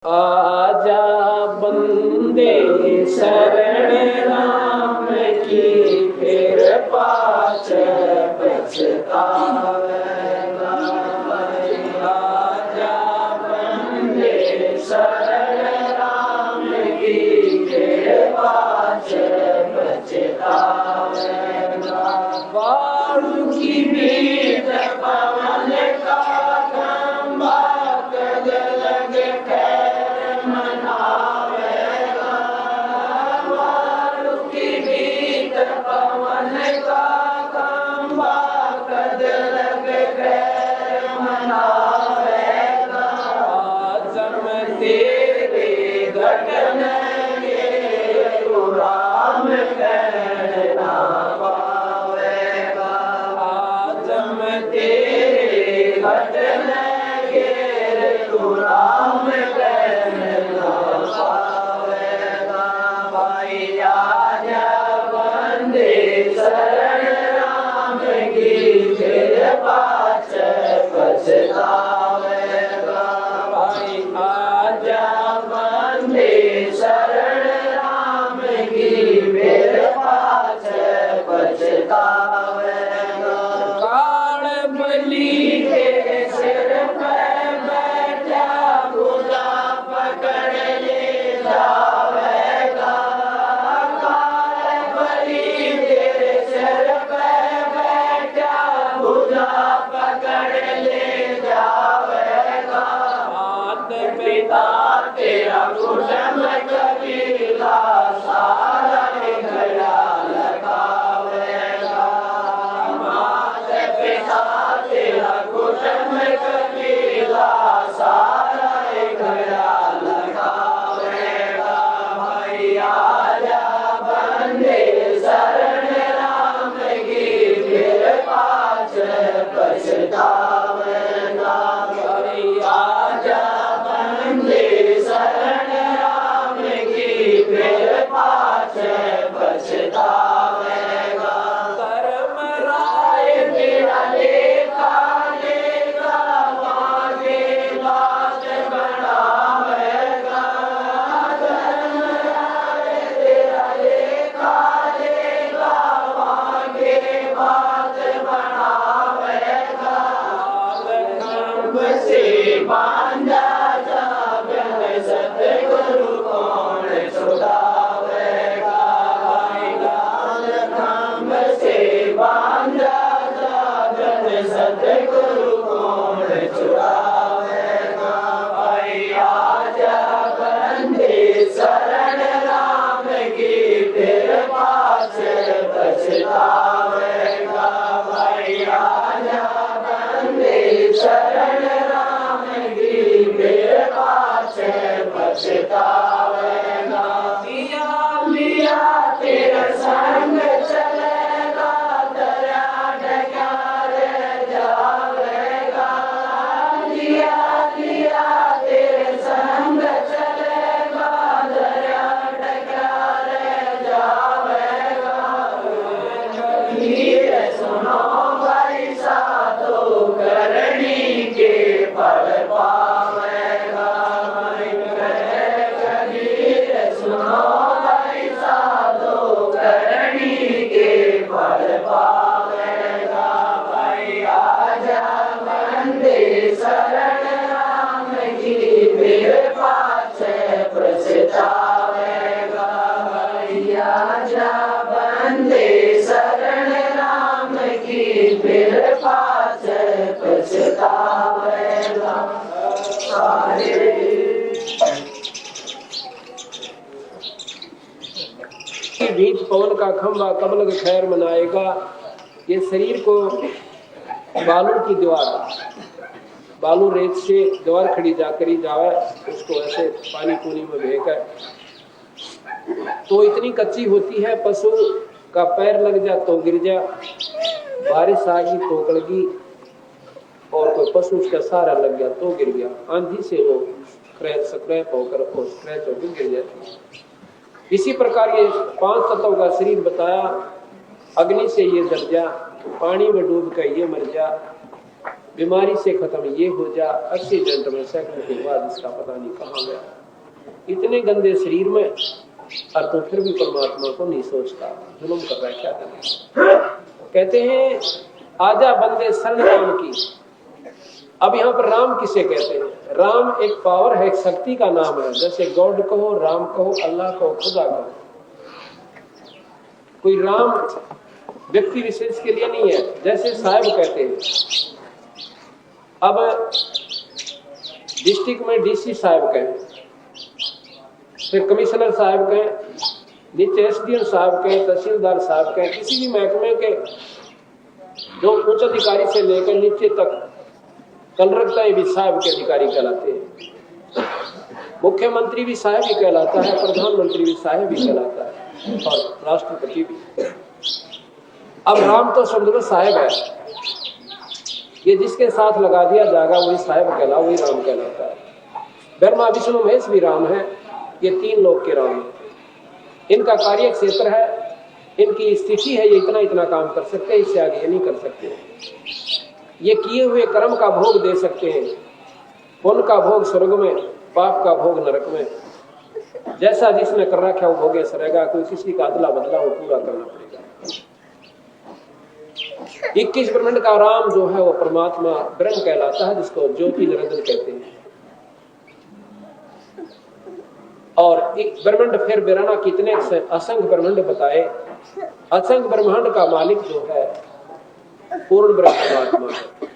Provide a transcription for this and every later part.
आजा बंदे शरण राम की, फिर पाछ पछतावेगा। आजा बंदे शरण राम की, फिर पाछ पछतावेगा। वायु की बीत पवन का खंभा, कद लग खैर मनावेगा। वायु की बीत पवन का खंभा, कद लग खैर मनावेगा। आजम तेरे घटन के तू राम कहना पावेगा। आजम तेरे घटन के तू राम कहना पावेगा। भाई आजा बंदे शरण राम की, फिर पाछ पछतावेगा। भाई आजा बंदे शरण राम की, फिर पाछ पछतावेगा। काल बलि के सिर पे बैठा, खुदा पकड़ ले जावेगा। काल बलि के सिर पे बैठा, खुदा पकड़ ले जावेगा। मात पिता तेरा कुटुंब कबीला, सारा घड़ा लगावेगा। मात पिता तेरा कुटुंब कबीला, सारा घड़ा लगावेगा। भाई आजा बंदे शरण राम की, फिर पाछ पछतावेगा। भाई आजा बंदे शरण राम की, फिर पाछ पछतावेगा। कर्म राय तेरा लेखा लेगा, मांगे बात बनावेगा। कर्म राय तेरा लेखा लेगा, मांगे बात बनावेगा। खंभ से बांधा जाबन, सतगुरु कौन छुड़ावेगा। भाई लाल खंभ से बांधा जाबन, सतगुरु कौन छुड़ावेगा। भाई आजा बंदे शरण राम की, फिर पाछ पछतावेगा। भाई आजा बंदे शरण राम की, फिर पाछ पछतावेगा। लिया लिया तेरा संग चलेगा, दरिया डकार जावेगा। लिया लिया तेरे संग चलेगा, दरिया डकार जावेगा। कबीर सुनो भाई साधो, करनी के फल पावेगा। कबीर सुनो भाई साधो, करनी के फल पावेगा। भाई आजा बंदे शरण राम की, फिर पाछ पछतावेगा। भाई आजा बंदे शरण राम की, फिर पाछ पछतावेगा। बीच पवन का खंभा, कब लग खैर मनाएगा। ये शरीर को बालू की दीवार, बालू रेत से दीवार खड़ी जाकर ही जावे, उसको ऐसे पानी पूनी में बहकर तो इतनी कच्ची होती है, पशु का पैर लग जा तो गिर जा, बारिश आ गई तो गड़गी, और कोई पशु उसका सहारा लग गया तो गिर गया। आंधी से वो स्क्रैच होकर गिर जाती है। इसी प्रकार ये 5 तत्वों का शरीर बताया। अग्नि से ये जल जा, पानी में डूब कर ये मर जा, बीमारी से खत्म ये हो जा, एक्सीडेंट में सेकंड के बाद इसका पता नहीं कहाँ गया। इतने गंदे शरीर में और तो फिर भी परमात्मा को नहीं सोचता, जुल्म कर रहा है, क्या करें। कहते हैं आजा बंदे शरण राम की। अब यहाँ पर राम किसे कहते हैं? राम एक पावर है, एक शक्ति का नाम है। जैसे गॉड कहो, राम कहो, अल्लाह कहो, खुदा कहो। कोई राम व्यक्ति विशेष के लिए नहीं है। जैसे साहब कहते हैं, अब डिस्ट्रिक्ट में डीसी साहब कहें, फिर कमिश्नर साहब कहें, नीचे एसडीएम साहब कहें, तहसीलदार साहब कहें, किसी भी महकमे के जो उच्च अधिकारी से लेकर नीचे तक कलरकताएं भी साहब के अधिकारी कहलाते हैं। मुख्यमंत्री भी साहब ही कहलाता है, प्रधानमंत्री भी साहब ही कहलाता है, और राष्ट्रपति भी। अब राम तो शब्द में साहब है, ये जिसके साथ लगा दिया जाएगा वही साहब कहला, वही राम कहलाता है। ब्रह्मा विष्णु महेश भी राम है, ये तीन लोग के राम है। इनका कार्य क्षेत्र है, इनकी स्थिति है, ये इतना इतना काम कर सकते हैं, इससे आगे ये नहीं कर सकते। ये किए हुए कर्म का भोग दे सकते हैं, पुण्य का भोग स्वर्ग में, पाप का भोग नरक में। जैसा जिसने कर रखा वो भोगे सरेगा, कोई किसी का अदला बदला वो पूरा करना पड़ेगा। 21 ब्रह्मांड का राम जो है वो परमात्मा ब्रह्म कहलाता है, जिसको ज्योति निरंजन कहते हैं। और एक ब्रह्मांड फिर बिराना कितने असंख्य ब्रह्मांड बताए। असंख्य ब्रह्मांड का मालिक जो है पूर्ण ब्रह्म परमात्मा है।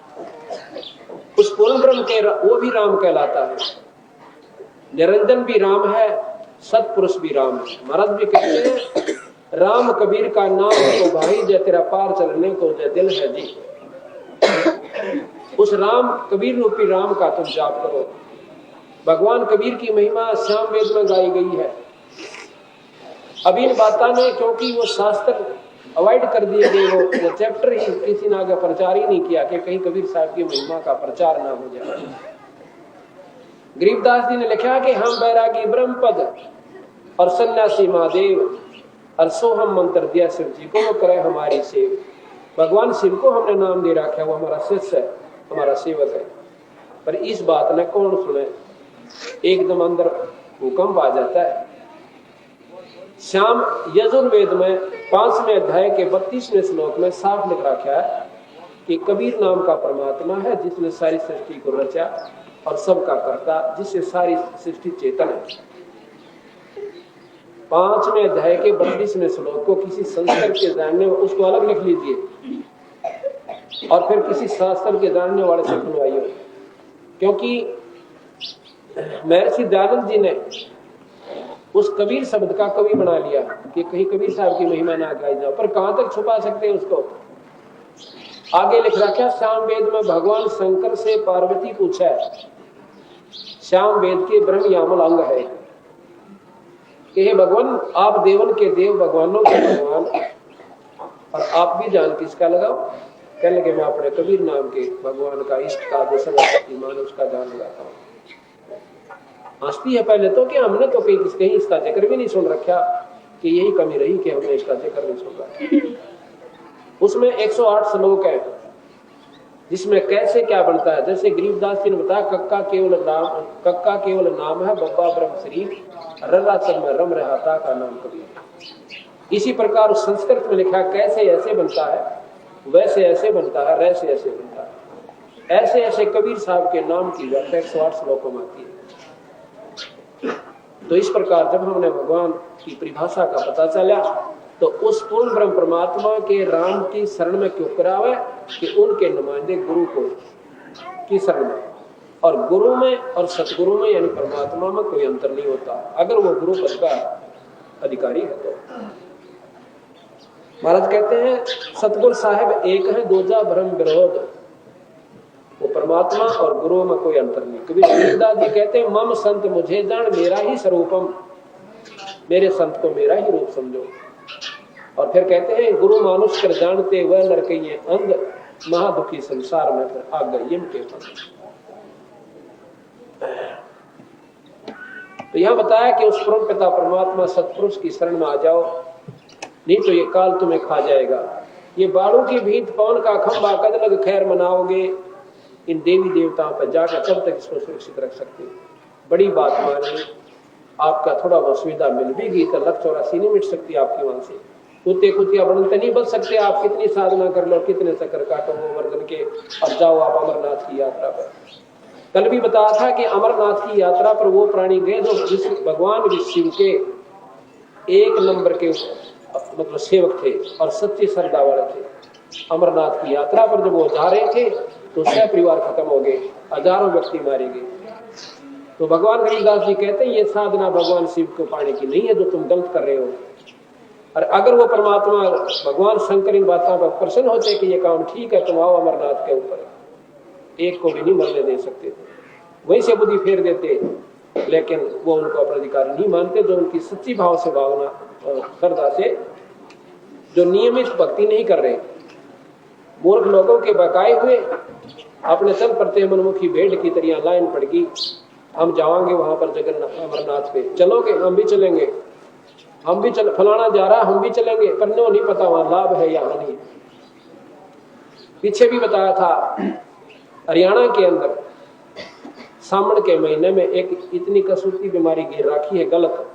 उस पूर्ण ब्रह्म के वो भी राम कहलाता है। निरंजन भी राम है, सतपुरुष भी राम है। महाराज भी कहते हैं राम कबीर का नाम तो भाई, जय तेरा पार चलने को जय दिल है जी। उस राम कबीर रूपी राम का तुम जाप करो। भगवान कबीर की महिमा श्याम वेद में गाई गई है। अब इन बातों ने क्योंकि वो शास्त्र अवॉइड कर दिए गए, वो चैप्टर ही किसी ने आगे प्रचार ही नहीं किया कि कहीं कबीर साहब की महिमा का प्रचार ना हो जाए। गरीबदास जी ने लिखा कि हम बैरागी ब्रह्म पद और सन्यासी महादेव, और सो हम मंत्र दिया शिव जी को, वो करे हमारी सेव। भगवान शिव को हमने नाम दे रखा है, वो हमारा शिष्य है, हमारा सेवक है। पर इस बात ने कौन सुने? एकदम अंदर भूकंप आ जाता है। श्याम यजुर्वेद में 5वें अध्याय के 32वें श्लोक में साफ लिख रखा है कि कबीर नाम का परमात्मा है जिसने सारी सृष्टि को रचा और सबका करता, जिससे सारी सृष्टि चेतन है। 5वें अध्याय के 32वें श्लोक को किसी संस्कृत के जानने, उसको अलग लिख लीजिए और फिर किसी शास्त्र के जानने वाले से सुनवाइए। क्योंकि महर्षि दयानंद जी ने उस कबीर शब्द का कवि बना लिया कि कहीं कबीर साहब की महिमा ना गाई जाओ, पर कहां तक छुपा सकते हैं उसको? आगे लिख रखा श्याम वेद में भगवान शंकर से पार्वती पूछा है, श्याम वेद के ब्रह्म यामल अंग है कि हे भगवान, आप देवन के देव, भगवानों के भगवान, और आप भी जान किसका लगाओ? कहने लगे मैं अपने कबीर नाम के भगवान का, इष्ट का, जो सर्वशक्तिमान उसका जान लगाता हूँ। हंसती है पहले तो कि हमने तो कहीं इसका जिक्र भी नहीं सुन रखा, कि यही कमी रही कि हमने इसका जिक्र नहीं सुन रखा। उसमें 108 श्लोक है जिसमें कैसे क्या बनता है। जैसे गरीबदास जी ने बताया कक्का केवल नाम है, बब्बा ब्रह्म शरीर, रर्रा चल में रम रहता का नाम कबीर। इसी प्रकार उस संस्कृत में लिखा कैसे ऐसे बनता है, वैसे ऐसे बनता है, वैसे ऐसे बनता है। ऐसे ऐसे कबीर साहब के नाम की व्याख्या 108 श्लोकों में आती है। तो इस प्रकार जब हमने भगवान की परिभाषा का पता चला तो उस पूर्ण ब्रह्म परमात्मा के राम की शरण में क्यों करावे कि उनके नुमाइंदे गुरु को की शरण में, और गुरु में और सतगुरु में यानी परमात्मा में कोई अंतर नहीं होता अगर वो गुरु पद का अधिकारी है तो। महाराज कहते हैं सतगुरु साहेब एक है, दूजा ब्रह्म विरोध। वो परमात्मा और गुरु में कोई अंतर नहीं। कबीर तुलसीदास जी कहते हैं मम संत मुझे जान मेरा ही स्वरूपम, मेरे संत को मेरा ही रूप समझो। और फिर कहते हैं गुरु मानुष कर जानते वह नरकइये अंध, महादुखी संसार में फिर आ गए यम के फंद। तो यहां बताया कि उस परम पिता परमात्मा सतपुरुष की शरण में आ जाओ, नहीं तो ये काल तुम्हें खा जाएगा। ये बाड़ों की भीत पवन का खंबा कद लग खैर मनाओगे, इन देवी देवताओं पर जाकर कब तक इसको सुरक्षित रख सकते हैं। बड़ी बात मानी, आपका थोड़ा बहुत सुविधा मिल भी गई तो 1,84 नहीं मिट सकती आपकी वहां से। कुत्ते कुतिया बड़न तो नहीं बच सकते, आप कितनी साधना कर लो, कितने चक्कर काटो गोवर्धन के, अब जाओ आप अमरनाथ की यात्रा पर। कल भी बताया था कि अमरनाथ की यात्रा पर वो प्राणी गए जो भगवान शिव के 1 नंबर के मतलब सेवक थे और सच्ची श्रद्धा वाले थे। अमरनाथ की यात्रा पर जब वो जा रहे थे तो 6 परिवार खत्म हो गए, हजारों व्यक्ति मारे गए। तो भगवान गरीबदास जी कहते हैं ये साधना भगवान शिव को पाने की नहीं है जो तुम गलत कर रहे हो। और अगर वो परमात्मा भगवान शंकर इन बातों पर प्रसन्न होते कि ये काम ठीक है, तुम आओ अमरनाथ के ऊपर, एक को भी नहीं मरने दे सकते, वहीं से बुद्धि फेर देते। लेकिन वो उनको अपना अधिकार नहीं मानते, जो उनकी सच्ची भाव से भावना श्रद्धा से जो नियमित भक्ति नहीं कर रहे। मूर्ख लोगों के बकाए हुए अपने चल पड़ते मनमुखी भेड़ की तरह लाइन पड़ गई, हम जाएंगे वहां पर जगन्नाथ अमरनाथ पे, चलोगे? हम भी चलेंगे, हम भी चल, फलाना जा रहा हम भी चलेंगे, पर नो नहीं पता वहां लाभ है या हानि। पीछे भी बताया था हरियाणा के अंदर सावन के महीने में एक इतनी कसूती बीमारी गिर रखी है, गलत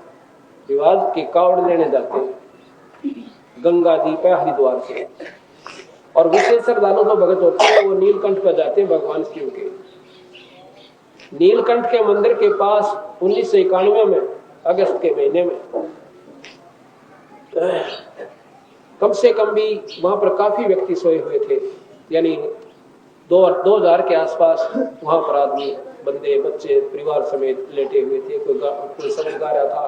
रिवाज के कावड़ लेने जाते हैं गंगा जी पे हरिद्वार से, और विशेष श्रद्धालु जो भगत होते हैं वो नीलकंठ पर जाते हैं भगवान शिव के। नीलकंठ के मंदिर के पास 1991 में अगस्त के महीने में कम से कम भी वहां पर काफी व्यक्ति सोए हुए थे, यानी 2000 के आसपास वहां पर आदमी, बंदे, बच्चे परिवार समेत लेटे हुए थे। कोई समझ गा रहा था,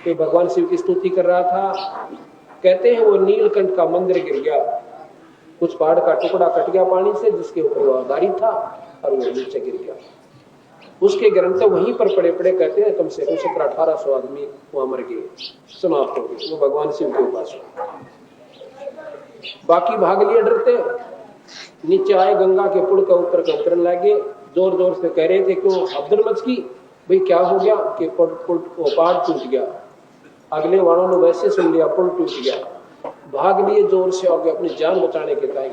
कोई भगवान शिव की स्तुति कर रहा था। कहते हैं वो नीलकंठ का मंदिर गिर गया, कुछ पहाड़ का टुकड़ा कट गया पानी से जिसके ऊपर वो आधारित था और वो नीचे गिर गया। उसके ग्रंथ वहीं पर पड़े पड़े कहते हैं कम से कम 1700-1800 आदमी वहां मर गए, समाप्त हो गए। वो भगवान शिव के उपासक, बाकी भाग लिए डरते, नीचे आए गंगा के पुल का ऊपर का उतरने लगे, जोर जोर से कह रहे थे क्यों अब्दुल मच की, भाई क्या हो गया कि पहाड़ टूट गया। अगले वालों ने वैसे सुन लिया पुल टूट गया, भाग लिए जोर से और अपनी जान बचाने के टाइम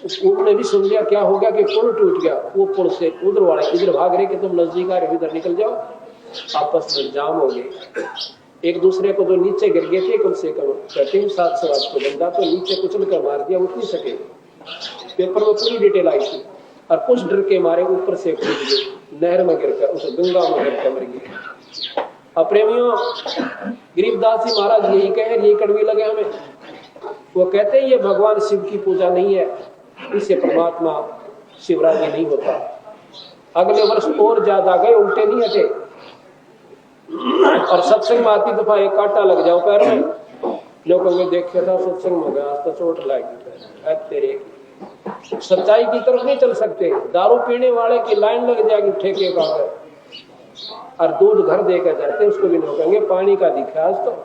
उसने भी सुन लिया क्या हो गया कि पुल टूट गया। वो पुल से उधर वाले इधर भाग रहे कि तुम नजदीक आ रहे इधर निकल जाओ, आपस में जाम हो गए। एक दूसरे को जो नीचे गिर गए थे कम से कम 700 को बंदा तो नीचे कुचल कर मार दिया, उठ नहीं सके। पेपर में पूरी डिटेल आई थी, और कुछ डर के मारे ऊपर से कूद गए, नहर में गिरकर उस गंगा में गिरकर मर गए। अब प्रेमियों, गरीबदास जी महाराज यही कहे, यही कड़वी लगे हमें। वो कहते हैं ये भगवान शिव की पूजा नहीं है, इससे परमात्मा शिवराजी नहीं होता। अगले वर्ष और ज्यादा गए, उल्टे नहीं हटे, और सत्संग में आती दफा एक कांटा लग जाओ पैर में, लोगों ने देखा था सत्संग में गया तो चोट लगी। तेरे सच्चाई की तरफ नहीं चल सकते, दारू पीने वाले की लाइन लग जाएगी ठेके का, और दूध घर देकर जाते उसको भी नौकेंगे पानी का दिखा। आज तो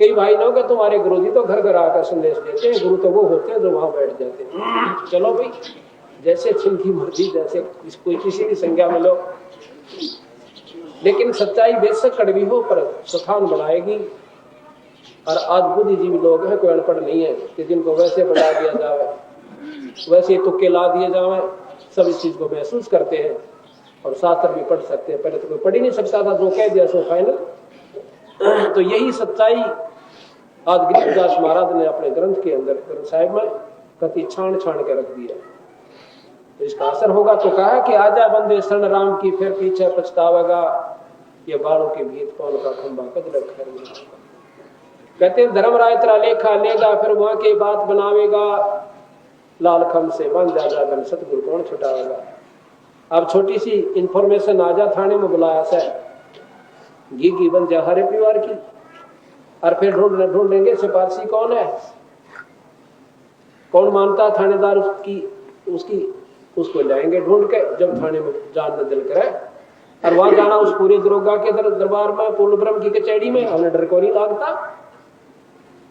कई भाई लोग तुम्हारे गुरुजी तो घर घर आकर संदेश देते हैं, गुरु तो वो होते हैं जो वहां बैठ जाते हैं। चलो भाई, जैसे जिनकी मर्जी, जैसे कोई किसी भी संज्ञा में लो, लेकिन सच्चाई बेशक कड़वी हो पर स्थान बनाएगी। और आज बुद्धिजीवी लोग हैं, कोई अनपढ़ नहीं है कि जिनको वैसे बढ़ा दिया जाए, वैसे तुक्के ला दिए जाए, सब इस चीज को महसूस करते हैं और शास्त्र भी पढ़ सकते हैं। पहले तो कोई पढ़ ही नहीं सकता था, जो कह दिया सो फाइनल। तो यही सच्चाई आज गरीबदास महाराज ने अपने ग्रंथ के अंदर, ग्रंथ साहिब में कति छान छान के रख दिया। तो इसका असर होगा तो कहा कि आजा बंदे शरण राम की, फिर पीछे पछतावेगा, ये बालों के भीत कौन का खंबा कद रखा। कहते हैं धर्मराय तेरा लेखा लेगा, फिर वहां के बात बनावेगा, लाल खम से बन जा बन सतगुरु कौन छुटावेगा। अब छोटी सी इंफॉर्मेशन आजा थाने में बुलाया सर घी बन जा हरे परिवार की, और फिर ढूंढेंगे सिपारसी कौन है, कौन मानता थानेदार उसकी उसको जाएंगे ढूंढ के। जब थाने में जान न दिल करे, और वहां जाना उस पूरे दरोगा के दरबार में, पूर्ण ब्रह्म की कचहरी में, हमें डर को नहीं लगता।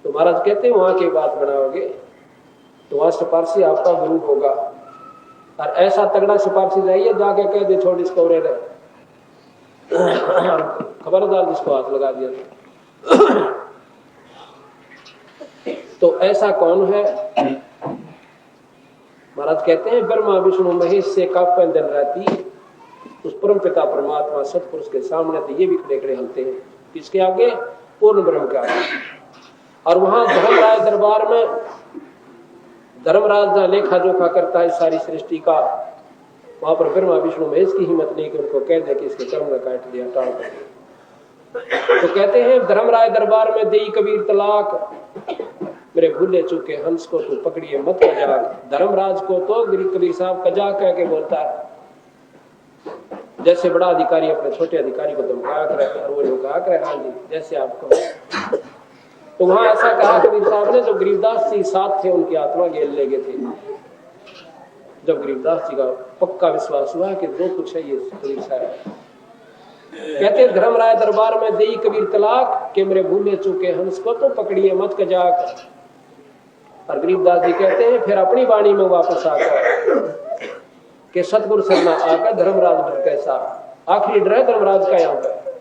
तो महाराज कहते हैं वहां की बात बनाओगे तो वहां सिपारसी आपका गुरु होगा, और ऐसा तगड़ा सिपारसी जाइए जाके कह दे छोड़ इसको रे, खबरदार जिसको हाथ लगा दिया। तो ऐसा कौन है? महाराज कहते हैं ब्रह्मा विष्णु महेश से काफी दिन रहती उस परम पिता परमात्मा सतपुरुष के सामने तो ये भी खड़े खड़े हलते हैं, किसके आगे? पूर्ण ब्रह्म के आगे। और वहां धर्मराज दरबार में धर्मराज लेखा जोखा करता है सारी सृष्टि का, वहां पर ब्रह्मा विष्णु महेश की हिम्मत नहीं कि उनको कह दे कि इसके कर्म में काट दिया, टाल कर दिया। तो कहते हैं धर्मराज दरबार में देई कबीर तलाक, मेरे भूले चूके हंस को तू पकड़िए मत कजाक। धर्मराज को तो कबीर साहब कजा कह के बोलता है, जैसे बड़ा अधिकारी अपने छोटे अधिकारी को धमकाया करे और वो लोग कहा करे हाँ जी जैसे आपको। तो वहां ऐसा कहा कबीर साहब ने, जो गरीबदास जी साथ थे उनकी आत्मा गेल ले गए थे। जब गरीबदास जी का पक्का विश्वास हुआ कि जो कुछ है ये कबीर साहब, कहते धर्मराय दरबार में देई कबीर तलाक के मेरे भूले चूके हंस को तो पकड़िए मत कजाक। और गरीबदास जी कहते हैं फिर अपनी वाणी में वापस आकर कि सतगुरु शरणा आकर धर्मराज डर कैसा, आखिरी डर है धर्मराज का यहाँ पर।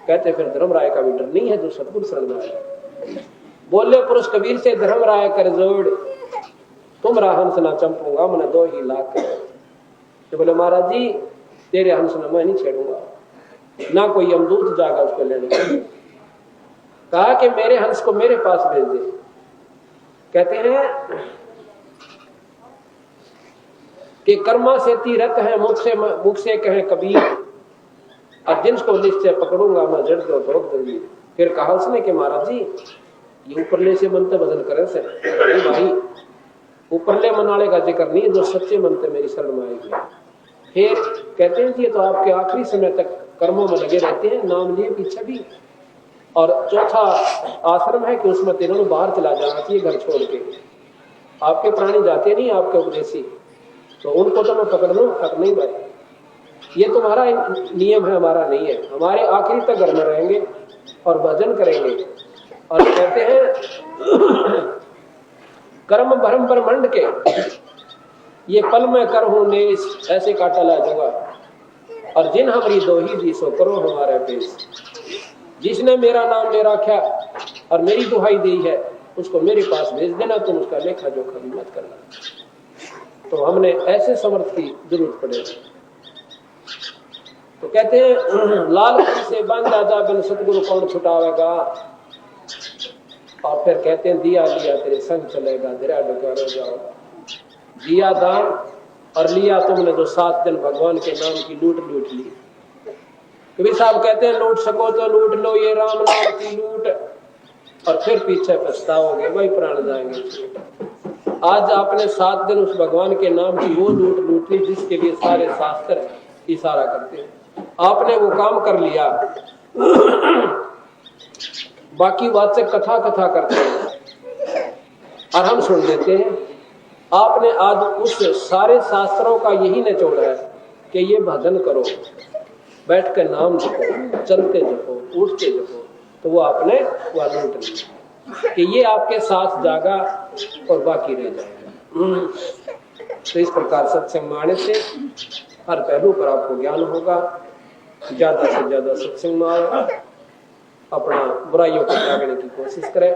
कहते फिर धर्मराय का भी डर नहीं है जो सतगुरु शरणा है। बोले पुरुष कबीर से धर्मराय कर जोड़, तुमरा हंस ना चंपूंगा मैंने 2 ही लाख। तो बोले महाराज जी तेरे हंस ना मैं नहीं छेड़ूंगा, ना कोई यमदूत जागा उसको लेने। कहा कि मेरे हंस को मेरे पास भेज दे। कहते हैं कि कर्मा से तीरथ है मुख से कहे कबीर, और जिनको निश्चय पकड़ूंगा मैं जड़ दो तो जल्दी। फिर कहा उसने कि महाराज जी ये ऊपरले से मनते बदल करे से भाई, ऊपरले मनाले का जिक्र नहीं, जो सच्चे मनते मेरी शरण में आएगी। फिर कहते हैं कि ये तो आपके आखिरी समय तक कर्मों में लगे रहते हैं, नाम लिए पीछे भी। और चौथा आश्रम है कि उसमें तीनों बाहर चला जाना चाहिए घर छोड़ के। आपके प्राणी जाते नहीं, आपके उपदेशी, तो उनको तो मैं पकड़ लूं तक नहीं भाई, ये तुम्हारा नियम है, हमारा नहीं है। हमारे आखिरी तक घर में रहेंगे और भजन करेंगे। और कहते हैं कर्म भरम ब्रह्मंड के ये पल में कर हूं नेस, ऐसे काटा ला दूंगा। और जिन हमारी दो ही दी सो करो हमारे पेश, जिसने मेरा नाम ले रखा और मेरी दुहाई दी है उसको मेरे पास भेज देना, तुम उसका लेखा जोखा भी मत करना। तो हमने ऐसे समर्थ की जरूरत पड़ेगी। तो कहते हैं लाल से बांध जा बिन सतगुरु कौन छुटावेगा। और फिर कहते हैं दिया लिया तेरे संग चलेगा, धीरा डुकार हो जाओ। दिया दान और लिया तुमने जो 7 दिन भगवान के नाम की लूट ली। कबीर साहब कहते हैं लूट सको तो लूट लो ये राम नाम की लूट, और फिर पीछे पछताओगे वही प्राण जाएंगे। आज आपने 7 दिन उस भगवान के नाम की वो लूट ली जिसके लिए सारे शास्त्र इशारा करते हैं। आपने वो काम कर लिया, बाकी वाचक कथा करते हैं और हम सुन लेते हैं। आपने आज उस सारे शास्त्रों का यही निचोड़ है कि ये भजन करो, बैठ कर नाम जपो, चलते जपो, उठते जपो, तो वो आपने वह लूट लिया कि ये आपके साथ जागा और बाकी रह जाएगा। तो इस प्रकार सत्संग माने से हर पहलू पर आपको ज्ञान होगा। ज्यादा से ज्यादा सत्संग में आए, अपना बुराइयों को त्यागने की कोशिश करें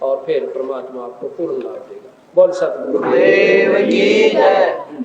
और फिर परमात्मा आपको पूर्ण लाभ देगा। बोल सतगुरु देव की जय।